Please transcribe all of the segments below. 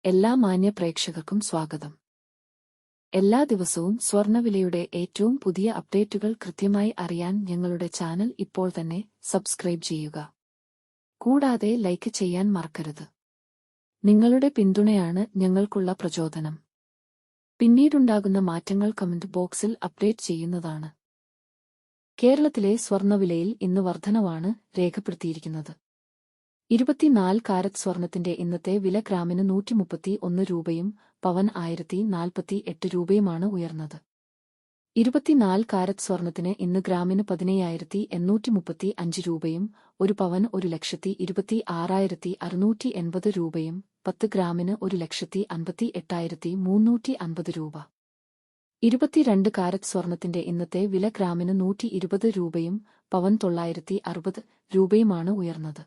എല്ലാ മാന്യ പ്രേക്ഷകർക്കും സ്വാഗതം. എല്ലാ ദിവസവും സ്വർണ്ണവിലയുടെ ഏറ്റവും പുതിയ അപ്ഡേറ്റുകൾ കൃത്യമായി അറിയാൻ ഞങ്ങളുടെ ചാനൽ ഇപ്പോൾ തന്നെ സബ്സ്ക്രൈബ് ചെയ്യുക. കൂടാതെ ലൈക്ക് ചെയ്യാൻ മറക്കരുത്. നിങ്ങളുടെ പിന്തുണയാണ് ഞങ്ങൾക്കുള്ള പ്രചോദനം. പിന്നീടുണ്ടാകുന്ന മാറ്റങ്ങൾ കമന്റ് ബോക്സിൽ അപ്ഡേറ്റ് ചെയ്യുന്നതാണ്. കേരളത്തിലെ സ്വർണ്ണവിലയിൽ ഇന്ന് വർധനവാണ് രേഖപ്പെടുത്തിയിരിക്കുന്നത്. 24 കാരറ്റ് സ്വർണത്തിന്റെ ഇന്നത്തെ വില ഗ്രാമിന് 131 രൂപയും പവൻ 1048 രൂപയുമാണ് ഉയർന്നത്. 24 കാരറ്റ് സ്വർണത്തിന് ഇന്ന് ഗ്രാമിന് 15,835 രൂപയും ഒരു പവൻ 1,26,680 രൂപയും 10 ഗ്രാമിന് 1,58,350 രൂപ. 22 കാരറ്റ് സ്വർണത്തിന്റെ ഇന്നത്തെ വില ഗ്രാമിന് 120 രൂപയും പവൻ 960 രൂപയുമാണ് ഉയർന്നത്.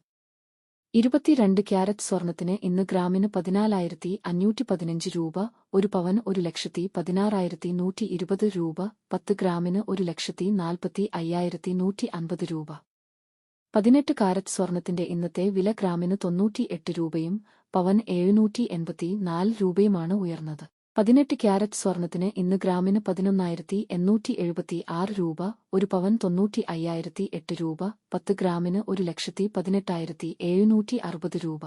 22 ക്യാരറ്റ് സ്വർണത്തിന് ഇന്ന് ഗ്രാമിന് 14,515 രൂപ, ഒരു പവൻ 1,16,120 രൂപ, 10 ഗ്രാമിന് 1,45,150 രൂപ. 18 കാരറ്റ് സ്വർണത്തിന്റെ ഇന്നത്തെ വില ഗ്രാമിന് 98 രൂപയും പവൻ 784 രൂപയുമാണ് ഉയർന്നത്. 18 ക്യാരറ്റ് സ്വർണത്തിന് ഇന്ന് ഗ്രാമിന് 11,876 രൂപ, ഒരു പവൻ 95,008 രൂപ, 10 ഗ്രാമിന് 1,18,760 രൂപ.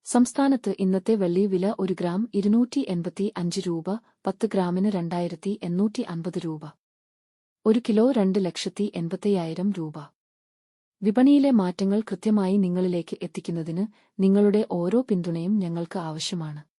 സംസ്ഥാനത്ത് ഇന്നത്തെ വെള്ളി വില 1 ഗ്രാം 285 രൂപ, 10 ഗ്രാമിന് 2,850 രൂപ. 1 കിലോ 2,85,000 രൂപ. വിപണിയിലെ മാറ്റങ്ങൾ കൃത്യമായി നിങ്ങളിലേക്ക് എത്തിക്കുന്നതിന് നിങ്ങളുടെ ഓരോ പിന്തുണയും ഞങ്ങൾക്ക് ആവശ്യമാണ്.